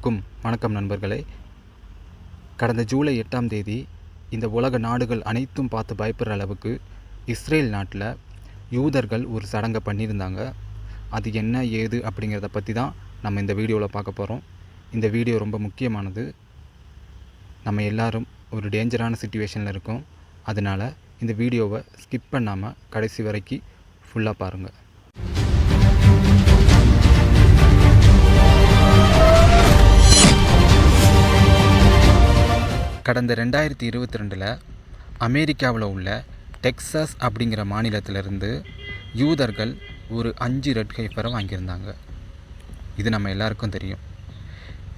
அனைவருக்கும் வணக்கம் நண்பர்களே. கடந்த ஜூலை 8ஆம் தேதி இந்த உலக நாடுகள் அனைத்தும் பார்த்து பயப்படுற அளவுக்கு இஸ்ரேல் நாட்டில் யூதர்கள் ஒரு சடங்கை பண்ணியிருந்தாங்க. அது என்ன ஏது அப்படிங்கிறத பற்றி தான் நம்ம இந்த வீடியோவில் பார்க்க போகிறோம். இந்த வீடியோ ரொம்ப முக்கியமானது. நம்ம எல்லாரும் ஒரு டேஞ்சரான சிச்சுவேஷனில் இருக்கோம். அதனால் இந்த வீடியோவை ஸ்கிப் பண்ணாமல் கடைசி வரைக்கும் ஃபுல்லாக பாருங்கள். கடந்த 2022 அமெரிக்காவில் உள்ள டெக்சாஸ் அப்படிங்கிற மாநிலத்திலிருந்து யூதர்கள் ஒரு 5 ரெட் ஹைஃபரை வாங்கியிருந்தாங்க. இது நம்ம எல்லாருக்கும் தெரியும்.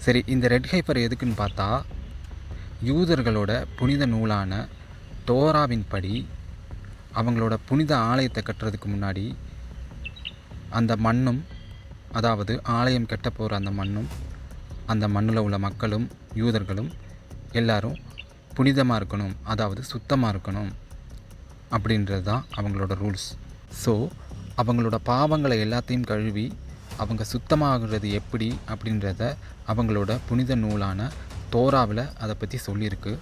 சரி, இந்த ரெட் ஹைஃபர் எதுக்குன்னு பார்த்தா, யூதர்களோட புனித நூலான தோராவின் படி அவங்களோட புனித ஆலயத்தை கட்டுறதுக்கு முன்னாடி அந்த மண்ணும், அதாவது ஆலயம் கட்ட போகிற அந்த மண்ணும், அந்த மண்ணில் உள்ள மக்களும் யூதர்களும் எல்லாரும் புனிதமாக இருக்கணும், அதாவது சுத்தமாக இருக்கணும் அப்படின்றது தான் அவங்களோட ரூல்ஸ். ஸோ அவங்களோட பாவங்களை எல்லாத்தையும் கழுவி அவங்க சுத்தமாகிறது எப்படி அப்படின்றத அவங்களோட புனித நூலான தோராவில் அதை பற்றி சொல்லியிருக்கு.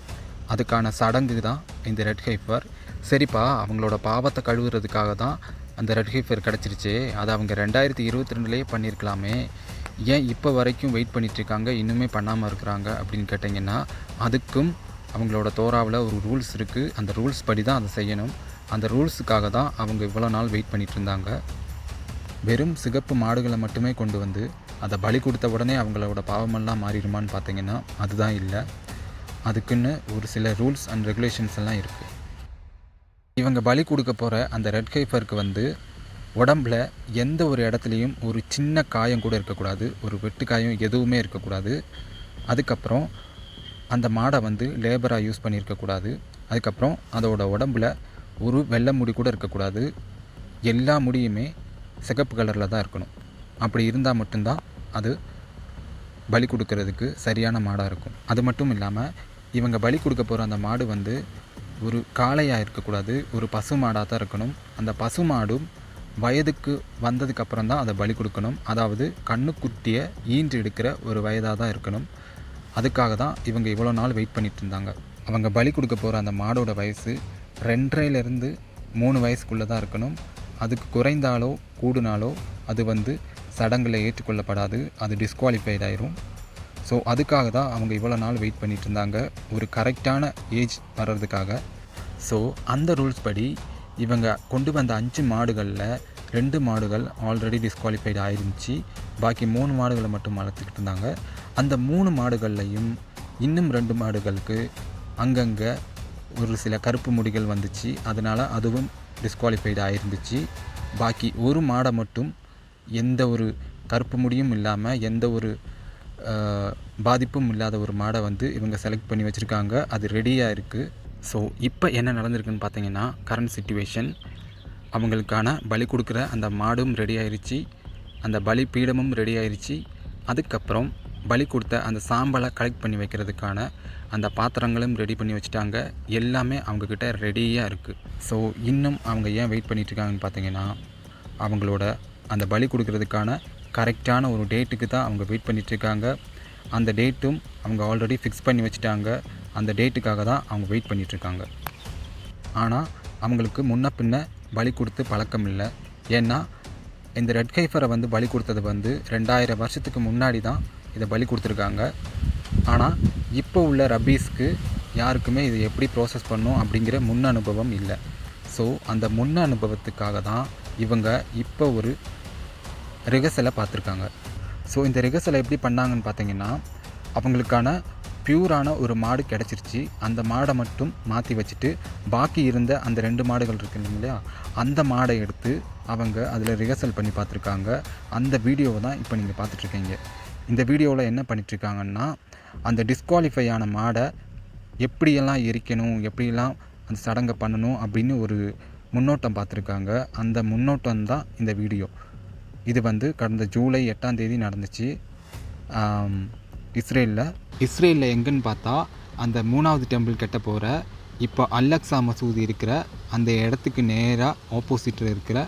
அதுக்கான சடங்கு தான் இந்த ரெட் ஹைஃபர். சரிப்பா, அவங்களோட பாவத்தை கழுவுறதுக்காக தான் அந்த ரெட் ஹைஃபர் கிடச்சிருச்சு. அதை அவங்க 2022 பண்ணியிருக்கலாமே, ஏன் இப்போ வரைக்கும் வெயிட் பண்ணிகிட்ருக்காங்க, இன்னுமே பண்ணாமல் இருக்கிறாங்க அப்படின்னு கேட்டிங்கன்னா, அதுக்கும் அவங்களோட தோராவில் ஒரு ரூல்ஸ் இருக்குது. அந்த ரூல்ஸ் படி தான் அதை செய்யணும். அந்த ரூல்ஸுக்காக தான் அவங்க இவ்வளோ நாள் வெயிட் பண்ணிகிட்டு இருந்தாங்க. வெறும் சிகப்பு மாடுகளை மட்டுமே கொண்டு வந்து அதை பலி கொடுத்த உடனே அவங்களோட பாவமெல்லாம் மாறிடுமான்னு பார்த்தீங்கன்னா அதுதான் இல்லை. அதுக்குன்னு ஒரு சில ரூல்ஸ் அண்ட் ரெகுலேஷன்ஸ் எல்லாம் இருக்குது. இவங்க பலி கொடுக்க போகிற அந்த ரெட் ஹைஃபருக்கு உடம்பில் எந்த ஒரு இடத்துலையும் ஒரு சின்ன காயம் கூட இருக்கக்கூடாது, ஒரு வெட்டு காயம் எதுவுமே இருக்கக்கூடாது. அதுக்கப்புறம் அந்த மாடை லேபராக யூஸ் பண்ணியிருக்கக்கூடாது. அதுக்கப்புறம் அதோட உடம்பில் ஒரு வெள்ளை முடி கூட இருக்கக்கூடாது. எல்லா முடியுமே சிகப்பு கலரில் தான் இருக்கணும். அப்படி இருந்தால் மட்டும்தான் அது பலி கொடுக்கறதுக்கு சரியான மாடாக இருக்கும். அது மட்டும் இல்லாமல் இவங்க பலி கொடுக்க போகிற அந்த மாடு ஒரு காளையாக இருக்கக்கூடாது, ஒரு பசு மாடாக தான் இருக்கணும். அந்த பசு மாடும் வயதுக்கு வந்ததுக்கப்புறம் தான் அதை பலி கொடுக்கணும். அதாவது கண்ணுக்குட்டியை ஈன்று எடுக்கிற ஒரு வயதாக தான் இருக்கணும். அதுக்காக தான் இவங்க இவ்வளோ நாள் வெயிட் பண்ணிகிட்டு இருந்தாங்க. அவங்க பலி கொடுக்க போகிற அந்த மாடோட வயசு 2.5லேருந்து 3 வயசுக்குள்ளே தான் இருக்கணும். அதுக்கு குறைந்தாலோ கூடுனாலோ அது சடங்கில் ஏற்றுக்கொள்ளப்படாது, அது டிஸ்குவாலிஃபைட் ஆயிரும். ஸோ அதுக்காக தான் அவங்க இவ்வளோ நாள் வெயிட் பண்ணிகிட்டு இருந்தாங்க, ஒரு கரெக்டான ஏஜ் வர்றதுக்காக. ஸோ அந்த ரூல்ஸ் படி இவங்க கொண்டு வந்த 5 மாடுகளில் 2 மாடுகள் ஆல்ரெடி டிஸ்குவாலிஃபைடு ஆயிருந்துச்சு. பாக்கி 3 மாடுகளை மட்டும் வளர்த்துக்கிட்டு இருந்தாங்க. அந்த 3 மாடுகள்லையும் இன்னும் 2 மாடுகளுக்கு அங்கங்கே ஒரு சில கருப்பு முடிகள் வந்துச்சு. அதனால் அதுவும் டிஸ்குவாலிஃபைடு ஆயிருந்துச்சு. பாக்கி ஒரு மாடை மட்டும் எந்த ஒரு கருப்பு முடியும் இல்லாமல், எந்த ஒரு பாதிப்பும் இல்லாத ஒரு மாடை இவங்க செலக்ட் பண்ணி வச்சுருக்காங்க. அது ரெடியாக இருக்குது. ஸோ இப்போ என்ன நடந்திருக்குன்னு பார்த்தீங்கன்னா, கரண்ட் சிச்சுவேஷன், அவங்களுக்கான பலி கொடுக்குற அந்த மாடும் ரெடி ஆயிடுச்சு, அந்த பலி பீடமும் ரெடி ஆயிடுச்சு. அதுக்கப்புறம் பலி கொடுத்த அந்த சாம்பலை கலெக்ட் பண்ணி வைக்கிறதுக்கான அந்த பாத்திரங்களும் ரெடி பண்ணி வச்சுட்டாங்க. எல்லாமே அவங்கக்கிட்ட ரெடியாக இருக்குது. ஸோ இன்னும் அவங்க ஏன் வெயிட் பண்ணிகிட்ருக்காங்கன்னு பார்த்தீங்கன்னா, அவங்களோட அந்த பலி கொடுக்கறதுக்கான கரெக்டான ஒரு டேட்டுக்கு தான் அவங்க வெயிட் பண்ணிகிட்ருக்காங்க. அந்த டேட்டும் அவங்க ஆல்ரெடி ஃபிக்ஸ் பண்ணி வச்சுட்டாங்க. அந்த டேட்டுக்காக தான் அவங்க வெயிட் பண்ணிகிட்ருக்காங்க. ஆனால் அவங்களுக்கு முன்ன பின்ன பலி கொடுத்து பழக்கம் இல்லை. ஏன்னா இந்த ரெட் ஹைஃபரை பலி கொடுத்தது 2000 வருஷத்துக்கு முன்னாடி தான் இதை பலி கொடுத்துருக்காங்க. ஆனால் இப்போ உள்ள ரப்பீஸ்க்கு யாருக்குமே இது எப்படி ப்ராசஸ் பண்ணும் அப்படிங்கிற முன் அனுபவம் இல்லை. ஸோ அந்த முன் அனுபவத்துக்காக தான் இவங்க இப்போ ஒரு ரிஹர்சலை பார்த்துருக்காங்க. ஸோ இந்த ரிஹர்சலை எப்படி பண்ணாங்கன்னு பார்த்தீங்கன்னா, அவங்களுக்கான பியூரான ஒரு மாடு கிடச்சிருச்சு. அந்த மாடை மட்டும் மாற்றி வச்சுட்டு பாக்கி இருந்த அந்த 2 மாடுகள் இருக்குங்க இல்லையா, அந்த மாடை எடுத்து அவங்க அதில் ரிஹர்சல் பண்ணி பார்த்துருக்காங்க. அந்த வீடியோவை தான் இப்போ நீங்கள் பார்த்துட்ருக்கீங்க. இந்த வீடியோவில் என்ன பண்ணிகிட்ருக்காங்கன்னா, அந்த டிஸ்குவாலிஃபை ஆன மாடை எப்படியெல்லாம் எரிக்கணும், எப்படியெல்லாம் அந்த சடங்கை பண்ணணும் அப்படின்னு ஒரு முன்னோட்டம் பார்த்துருக்காங்க. அந்த முன்னோட்டம் தான் இந்த வீடியோ. இது கடந்த ஜூலை 8ஆம் தேதி நடந்துச்சு இஸ்ரேலில். எங்கன்னு பார்த்தா, அந்த 3வது டெம்பிள் கட்ட போகிற இப்போ அல்-அக்ஸா மசூதி இருக்கிற அந்த இடத்துக்கு நேராக ஆப்போசிட்டில் இருக்கிற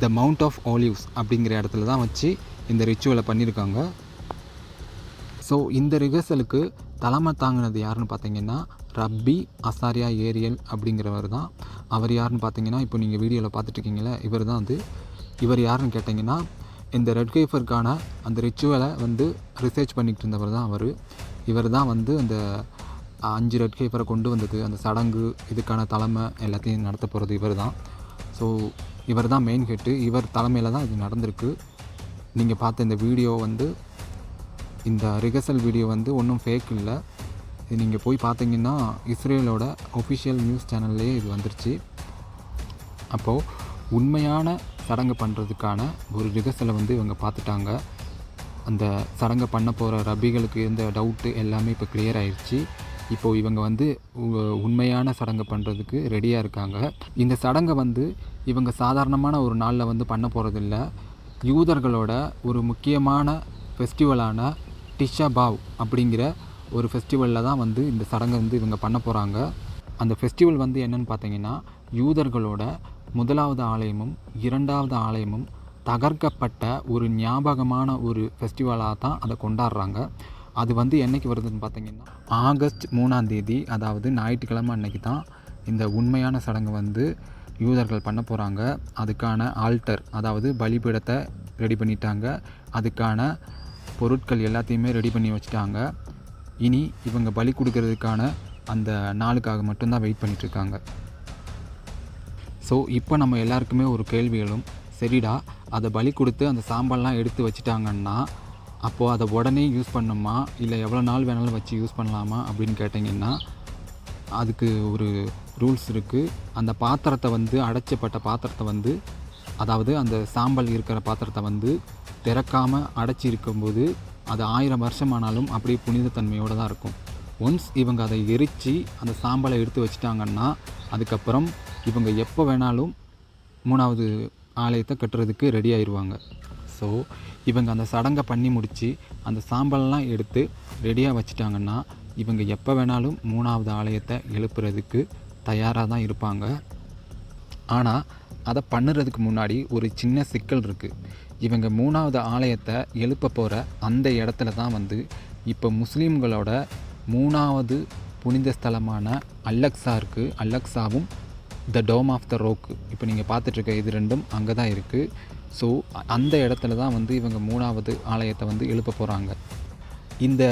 த மவுண்ட் ஆஃப் ஆலிவ்ஸ் அப்படிங்கிற இடத்துல தான் வச்சு இந்த ரிச்சுவலை பண்ணியிருக்காங்க. ஸோ இந்த ரிஹர்சலுக்கு தலைமை தாங்கினது யாருன்னு பார்த்தீங்கன்னா ரப்பி அசாரியா ஏரியல் அப்படிங்கிறவர் தான். அவர் யாருன்னு பார்த்தீங்கன்னா இப்போ நீங்கள் வீடியோவில் பார்த்துட்ருக்கீங்களே இவர் தான் இவர் யாருன்னு கேட்டிங்கன்னா இந்த ரெட் கைஃபருக்கான அந்த ரிச்சுவலை ரிசர்ச் பண்ணிகிட்டு இருந்தவர் தான் இவர் தான் அந்த 5 ரெட் கைஃபரை கொண்டு வந்தது, அந்த சடங்கு இதுக்கான தலைமை எல்லாத்தையும் நடத்த போகிறது இவர் தான். ஸோ இவர் தான் மெயின் ஹெட்டு, இவர் தலைமையில் தான் இது நடந்திருக்கு. நீங்கள் பார்த்த இந்த வீடியோ இந்த ரிஹர்சல் வீடியோ ஒன்றும் ஃபேக் இல்லை. இது நீங்கள் போய் பார்த்தீங்கன்னா இஸ்ரேலோட ஒஃபிஷியல் நியூஸ் சேனல்லையே இது வந்துருச்சு. அப்போது உண்மையான சடங்கு பண்ணுறதுக்கான ஒரு ரிஹர்சலை இவங்க பார்த்துட்டாங்க. அந்த சடங்கை பண்ண போகிற ரப்பிகளுக்கு இருந்த டவுட்டு எல்லாமே இப்போ கிளியர் ஆயிடுச்சு. இப்போது இவங்க உண்மையான சடங்கை பண்ணுறதுக்கு ரெடியாக இருக்காங்க. இந்த சடங்கை இவங்க சாதாரணமான ஒரு நாளில் பண்ண போகிறதில்ல. யூதர்களோட ஒரு முக்கியமான ஃபெஸ்டிவலான டிஷா பாவ் அப்படிங்கிற ஒரு ஃபெஸ்டிவலில் தான் இந்த சடங்கை இவங்க பண்ண போகிறாங்க. அந்த ஃபெஸ்டிவல் என்னென்னு பார்த்தீங்கன்னா யூதர்களோட முதலாவது ஆலயமும் 2வது ஆலயமும் தகர்க்கப்பட்ட ஒரு ஞாபகமான ஒரு ஃபெஸ்டிவலாக தான் அதை கொண்டாடுறாங்க. அது என்றைக்கு வருதுன்னு பார்த்தீங்கன்னா ஆகஸ்ட் 3ஆம் தேதி, அதாவது ஞாயிற்றுக்கிழமை அன்னைக்கு தான் இந்த உண்மையான சடங்கு யூதர்கள் பண்ண போகிறாங்க. அதுக்கான ஆல்டர், அதாவது பலிபீடத்தை ரெடி பண்ணிட்டாங்க. அதுக்கான பொருட்கள் எல்லாத்தையுமே ரெடி பண்ணி வச்சுட்டாங்க. இனி இவங்க பலி கொடுக்கறதுக்கான அந்த நாளுக்காக மட்டும்தான் வெயிட் பண்ணிகிட்ருக்காங்க. ஸோ இப்போ நம்ம எல்லாருக்குமே ஒரு கேள்வி எழும், சரிடா அதை பலி கொடுத்து அந்த சாம்பல்லாம் எடுத்து வச்சுட்டாங்கன்னா அப்போது அதை உடனே யூஸ் பண்ணணுமா இல்லை எவ்வளோ நாள் வேணாலும் வச்சு யூஸ் பண்ணலாமா அப்படின்னு கேட்டிங்கன்னா அதுக்கு ஒரு ரூல்ஸ் இருக்குது. அந்த பாத்திரத்தை அடைச்சப்பட்ட பாத்திரத்தை அதாவது அந்த சாம்பல் இருக்கிற பாத்திரத்தை திறக்காமல் அடைச்சி இருக்கும்போது அது 1000 வருஷமானாலும் அப்படியே புனிதத்தன்மையோடு தான் இருக்கும். ஒன்ஸ் இவங்க அதை எரித்து அந்த சாம்பலை எடுத்து வச்சிட்டாங்கன்னா அதுக்கப்புறம் இவங்க எப்போ வேணாலும் 3வது ஆலயத்தை கட்டுறதுக்கு ரெடி ஆயிடுவாங்க. ஸோ இவங்க அந்த சடங்கை பண்ணி முடித்து அந்த சாம்பல்லாம் எடுத்து ரெடியாக வச்சிட்டாங்கன்னா இவங்க எப்போ வேணாலும் 3வது ஆலயத்தை எழுப்புறதுக்கு தயாராக தான் இருப்பாங்க. ஆனால் அதை பண்ணுறதுக்கு முன்னாடி ஒரு சின்ன சிக்கல் இருக்குது. இவங்க 3வது ஆலயத்தை எழுப்ப போகிற அந்த இடத்துல தான் இப்போ முஸ்லீம்களோட 3வது புனித ஸ்தலமான அல்லக்ஸா இருக்குது. அல்லக்ஸாவும் த டோம் ஆஃப் த ரோக்கு இப்போ நீங்கள் பார்த்துட்ருக்க இது ரெண்டும் அங்கே தான் இருக்குது. ஸோ அந்த இடத்துல தான் இவங்க 3வது ஆலயத்தை எழுப்ப போகிறாங்க. இந்த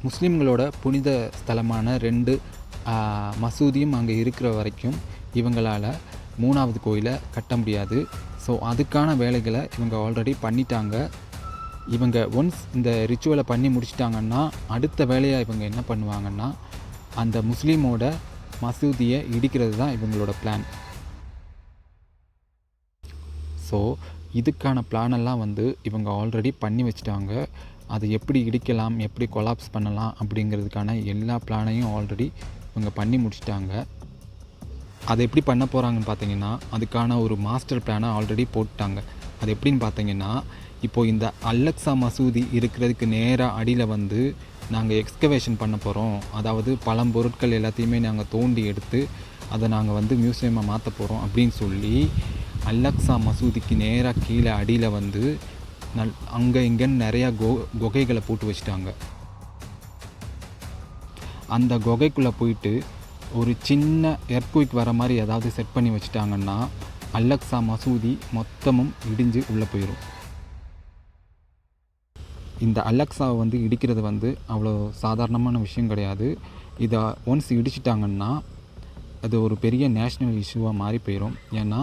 முஸ்லீம்களோட புனித ஸ்தலமான 2 மசூதியும் அங்கே இருக்கிற வரைக்கும் இவங்களால் 3வது கோயிலை கட்ட முடியாது. ஸோ அதுக்கான வேலைகளை இவங்க ஆல்ரெடி பண்ணிட்டாங்க. இவங்க ஒன்ஸ் இந்த ரிச்சுவலை பண்ணி முடிச்சிட்டாங்கன்னா அடுத்த வேலையாக இவங்க என்ன பண்ணுவாங்கன்னா அந்த முஸ்லீமோட மசூதியை இடிக்கிறது தான் இவங்களோட பிளான். ஸோ இதுக்கான பிளானெல்லாம் இவங்க ஆல்ரெடி பண்ணி வச்சுட்டாங்க. அதை எப்படி இடிக்கலாம், எப்படி கொலாப்ஸ் பண்ணலாம் அப்படிங்கிறதுக்கான எல்லா பிளானையும் ஆல்ரெடி இவங்க பண்ணி முடிச்சிட்டாங்க. அதை எப்படி பண்ண போகிறாங்கன்னு பார்த்தீங்கன்னா அதுக்கான ஒரு மாஸ்டர் பிளானை ஆல்ரெடி போட்டாங்க. அது எப்படின்னு பார்த்தீங்கன்னா இப்போது இந்த அல்லக்ஸா மசூதி இருக்கிறதுக்கு நேராக அடியில் நாங்கள் எக்ஸ்கவேஷன் பண்ண போகிறோம். அதாவது பழம்பொருட்கள் எல்லாத்தையுமே நாங்கள் தோண்டி எடுத்து அதை நாங்கள் மியூசியமாக மாற்ற போகிறோம் அப்படின்னு சொல்லி அல்லக்ஸா மசூதிக்கு நேராக கீழே அடியில் அங்கே இங்கேன்னு நிறையா குகைகளை போட்டு வச்சுட்டாங்க. அந்த குகைக்குள்ளே போயிட்டு ஒரு சின்ன எர்த்குயிக் வர மாதிரி ஏதாவது செட் பண்ணி வச்சுட்டாங்கன்னா அல்லக்ஸா மசூதி மொத்தமும் இடிஞ்சு உள்ளே போயிடும். இந்த அல்லக்ஸாவை இடிக்கிறது அவ்வளோ சாதாரணமான விஷயம் கிடையாது. இதை ஒன்ஸ் இடிச்சிட்டாங்கன்னா அது ஒரு பெரிய நேஷ்னல் இஷ்யூவாக மாறி போயிடும். ஏன்னா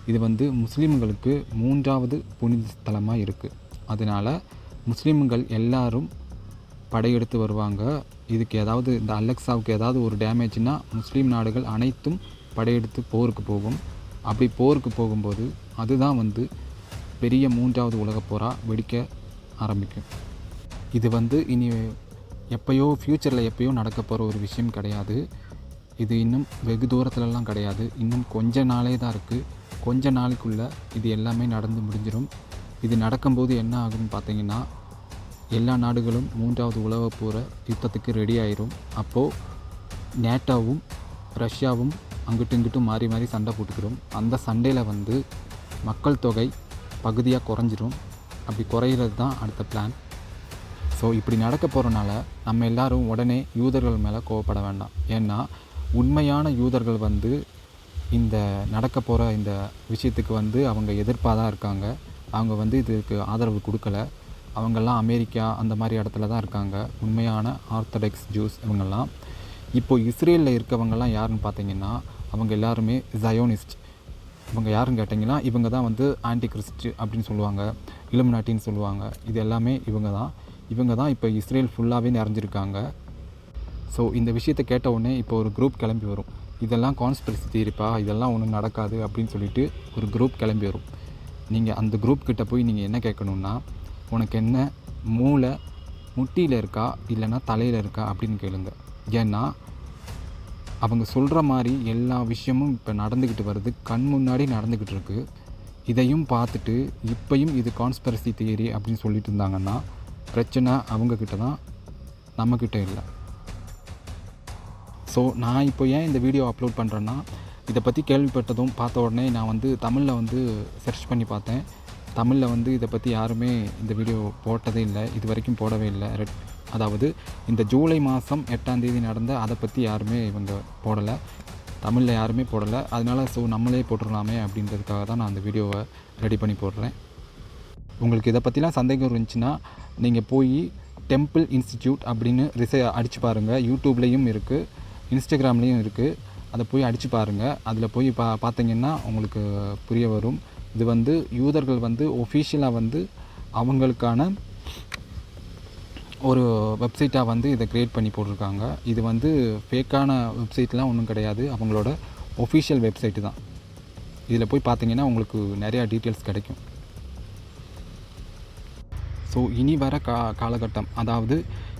இது முஸ்லீம்களுக்கு 3வது புனித ஸ்தலமாக இருக்குது. அதனால் முஸ்லீம்கள் எல்லாரும் படையெடுத்து வருவாங்க. இதுக்கு ஏதாவது இந்த அல்லக்ஸாவுக்கு ஏதாவது ஒரு டேமேஜ்னால் முஸ்லீம் நாடுகள் அனைத்தும் படையெடுத்து போருக்கு போகும். அப்படி போருக்கு போகும்போது அதுதான் பெரிய 3வது உலகப் போராக வெடிக்க ஆரம்பிக்கும். இது இனி எப்போயோ ஃப்யூச்சரில் எப்போயோ நடக்க போகிற ஒரு விஷயம் கிடையாது. இது இன்னும் வெகு தூரத்துலலாம் கிடையாது. இன்னும் கொஞ்ச நாளே தான் இருக்குது. கொஞ்ச நாளைக்குள்ளே இது எல்லாமே நடந்து முடிஞ்சிடும். இது நடக்கும்போது என்ன ஆகும்னு பார்த்தீங்கன்னா எல்லா நாடுகளும் 3வது உலகப் போகிற யுத்தத்துக்கு ரெடி ஆயிரும். அப்போது நேட்டோவும் ரஷ்யாவும் அங்கிட்டு இங்கிட்டும் மாறி மாறி சண்டை போட்டுக்கிறோம். அந்த சண்டையில் மக்கள் தொகை பகுதியாக குறைஞ்சிரும். அப்படி குறையிறது தான் அடுத்த பிளான். ஸோ இப்படி நடக்க போகிறனால நம்ம எல்லோரும் உடனே யூதர்கள் மேலே கோவப்பட வேண்டாம். ஏன்னா உண்மையான யூதர்கள் வந்து இந்த நடக்க போகிற இந்த விஷயத்துக்கு வந்து அவங்க எதிர்ப்பாக தான் இருக்காங்க. அவங்க வந்து இதுக்கு ஆதரவு கொடுக்கல. அவங்கெல்லாம் அமெரிக்கா அந்த மாதிரி இடத்துல தான் இருக்காங்க. உண்மையான ஆர்த்தடாக்ஸ் ஜூஸ் இவங்கெல்லாம். இப்போது இஸ்ரேலில் இருக்கவங்கெல்லாம் யாருன்னு பார்த்தீங்கன்னா அவங்க எல்லாருமே ஜயோனிஸ்ட். இவங்க யாருன்னு கேட்டிங்கன்னா இவங்க தான் வந்து ஆன்டி கிறிஸ்ட் அப்படின்னு சொல்லுவாங்க, இலுமினாட்டின்னு சொல்லுவாங்க. இது எல்லாமே இவங்க தான் இப்போ இஸ்ரேல் ஃபுல்லாகவே நிறைஞ்சிருக்காங்க. ஸோ இந்த விஷயத்தை கேட்ட உடனே இப்போ ஒரு குரூப் கிளம்பி வரும், இதெல்லாம் கான்ஸ்பிரசி தியரிப்பா, இதெல்லாம் ஒன்றும் நடக்காது அப்படின்னு சொல்லிட்டு ஒரு குரூப் கிளம்பி வரும். நீங்கள் அந்த குரூப் கிட்ட போய் நீங்கள் என்ன கேட்கணுன்னா, உனக்கு என்ன மூளை முட்டியில் இருக்கா இல்லைன்னா தலையில் இருக்கா அப்படின்னு கேளுங்க. ஏன்னா அவங்க சொல்கிற மாதிரி எல்லா விஷயமும் இப்போ நடந்துக்கிட்டு வருது, கண் முன்னாடி நடந்துக்கிட்டு இருக்குது. இதையும் பார்த்துட்டு இப்பையும் இது கான்ஸ்பிரசி தியரி அப்படின்னு சொல்லிட்டு இருந்தாங்கன்னா பிரச்சனை அவங்கக்கிட்ட தான், நம்மக்கிட்ட இல்லை. ஸோ நான் இப்போ ஏன் இந்த வீடியோ அப்லோட் பண்ணுறேன்னா, இதை பற்றி கேள்விப்பட்டதும் பார்த்த உடனே நான் வந்து தமிழில் வந்து சர்ச் பண்ணி பார்த்தேன். தமிழில் வந்து இதை பற்றி யாருமே இந்த வீடியோ போட்டதே இல்லை, இது வரைக்கும் போடவே இல்லை. அதாவது இந்த ஜூலை மாதம் 8ஆம் தேதி நடந்த அதை பற்றி யாருமே இவங்க போடலை, தமிழில் யாருமே போடலை. அதனால் ஸோ நம்மளே போட்டுடலாமே அப்படின்றதுக்காக தான் நான் அந்த வீடியோவை ரெடி பண்ணி போடுறேன். உங்களுக்கு இதை பற்றிலாம் சந்தேகம் இருந்துச்சுன்னா நீங்கள் போய் டெம்பிள் இன்ஸ்டிடியூட் அப்படின்னு அடித்து பாருங்கள். யூடியூப்லேயும் இருக்குது, இன்ஸ்டாகிராம்லேயும் இருக்குது. அதை போய் அடித்து பாருங்கள். அதில் போய் பார்த்தீங்கன்னா உங்களுக்கு புரிய வரும். இது வந்து யூதர்கள் வந்து ஒஃபிஷியலாக வந்து அவங்களுக்கான ஒரு வெப்சைட்டாக வந்து இதை க்ரியேட் பண்ணி போட்டிருக்காங்க. இது வந்து ஃபேக்கான வெப்சைட்லாம் ஒன்றும் கிடையாது, அவங்களோட ஒஃபிஷியல் வெப்சைட்டு தான். இதில் போய் பார்த்தீங்கன்னா உங்களுக்கு நிறையா டீட்டெயில்ஸ் கிடைக்கும். ஸோ இனி வர காலகட்டம், அதாவது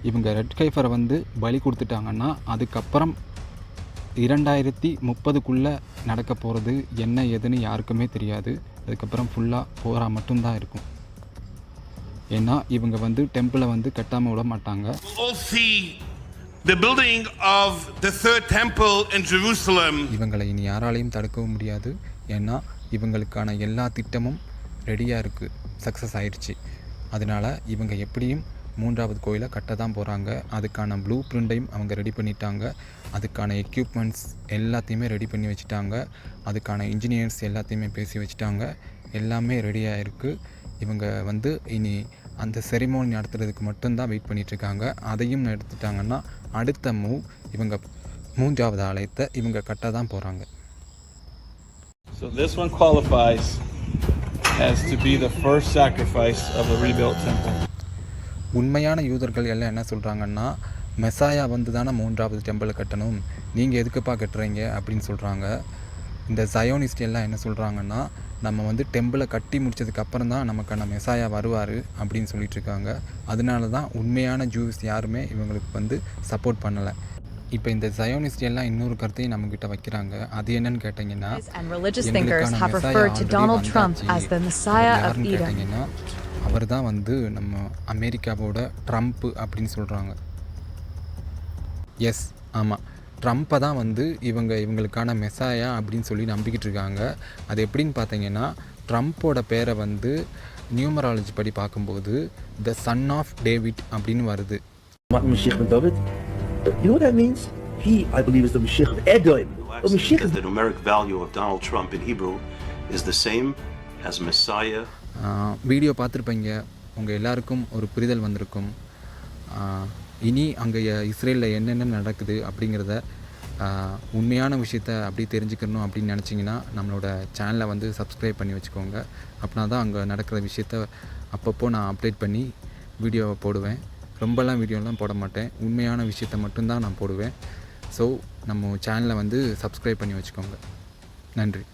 இவங்க ரெட் கைஃபரை வந்து பலி கொடுத்துட்டாங்கன்னா அதுக்கப்புறம் 2030க்குள்ளே நடக்க போகிறது என்ன ஏதுன்னு யாருக்குமே தெரியாது. அதுக்கப்புறம் ஃபுல்லாக போரா மட்டும்தான் இருக்கும். ஏன்னா இவங்க வந்து டெம்பிளை வந்து கட்டாமல் விட மாட்டாங்க. The building of the third temple in Jerusalem. இவங்களை இனி யாராலையும் தடுக்கவும் முடியாது. ஏன்னா இவங்களுக்கான எல்லா திட்டமும் ரெடியாக இருக்குது, சக்ஸஸ் ஆயிடுச்சு. அதனால் இவங்க எப்படியும் 3வது கோயிலை கட்ட தான் போகிறாங்க. அதுக்கான ப்ளூ பிரிண்டையும் அவங்க ரெடி பண்ணிட்டாங்க. அதுக்கான எக்யூப்மெண்ட்ஸ் எல்லாத்தையுமே ரெடி பண்ணி வச்சுட்டாங்க. அதுக்கான இன்ஜினியர்ஸ் எல்லாத்தையுமே பேசி வச்சுட்டாங்க. எல்லாமே ரெடியாக இருக்குது. இவங்க வந்து இனி அந்த செரிமோனி நடத்துறதுக்கு மட்டும்தான் வெயிட் பண்ணிகிட்ருக்காங்க. அதையும் எடுத்துட்டாங்கன்னா அடுத்த மூவ் இவங்க 3வது ஆலயத்தை இவங்க கட்ட தான் போகிறாங்க. So this one qualifies as to be the first sacrifice of the rebuilt temple. உண்மையான யூதர்கள் எல்லாம் என்ன சொல்கிறாங்கன்னா, மெசாயா வந்து தானே 3வது டெம்பிளை கட்டணும், நீங்கள் எதுக்குப்பா கட்டுறீங்க அப்படின்னு சொல்கிறாங்க. இந்த ஜயோனிஸ்ட் எல்லாம் என்ன சொல்கிறாங்கன்னா, நம்ம வந்து டெம்பிளை கட்டி முடித்ததுக்கப்புறம் தான் நமக்கான மெசாயா வருவார் அப்படின்னு சொல்லிட்டுருக்காங்க. அதனால தான் உண்மையான ஜூஸ் யாருமே இவங்களுக்கு வந்து சப்போர்ட் பண்ணலை. இப்போ இந்த ஜயோனிஸ்ட் எல்லாம் இன்னொரு கருத்தையும் நம்மக்கிட்ட வைக்கிறாங்க. அது என்னன்னு கேட்டிங்கன்னா, கேட்டிங்கன்னா அவர் தான் வந்து நம்ம அமெரிக்காவோட ட்ரம்ப்பு அப்படின்னு சொல்கிறாங்க. எஸ், ஆமாம், ட்ரம்ப்பை தான் வந்து இவங்களுக்கான மெசாயா அப்படின்னு சொல்லி நம்பிக்கிட்டு இருக்காங்க. அது எப்படின்னு பார்த்தீங்கன்னா, ட்ரம்ப்போட பேரை வந்து நியூமராலஜி படி பார்க்கும்போது த சன் ஆஃப் டேவிட் அப்படின்னு வருது. You know what that means? He, I believe, is the Mashiach of Edom. The numeric value of Donald Trump in Hebrew is the same as Messiah. Video பார்த்துருப்பீங்க, உங்கள் எல்லாருக்கும் ஒரு புரிதல் வந்திருக்கும். இனி அங்கே இஸ்ரேலில் என்னென்ன நடக்குது அப்படிங்கிறத உண்மையான விஷயத்த அப்படி தெரிஞ்சுக்கணும் அப்படின்னு நினச்சிங்கன்னா நம்மளோட சேனலை வந்து சப்ஸ்கிரைப் பண்ணி வச்சுக்கோங்க. அப்படின்னா தான் அங்கே நடக்கிற விஷயத்த அப்பப்போ நான் அப்டேட் பண்ணி வீடியோவை போடுவேன். ரொம்பலாம் வீடியோலாம் போட மாட்டேன், உண்மையான விஷயத்த மட்டும்தான் நான் போடுவேன். ஸோ நம்ம சேனலை வந்து சப்ஸ்கிரைப் பண்ணி வச்சுக்கோங்க. நன்றி.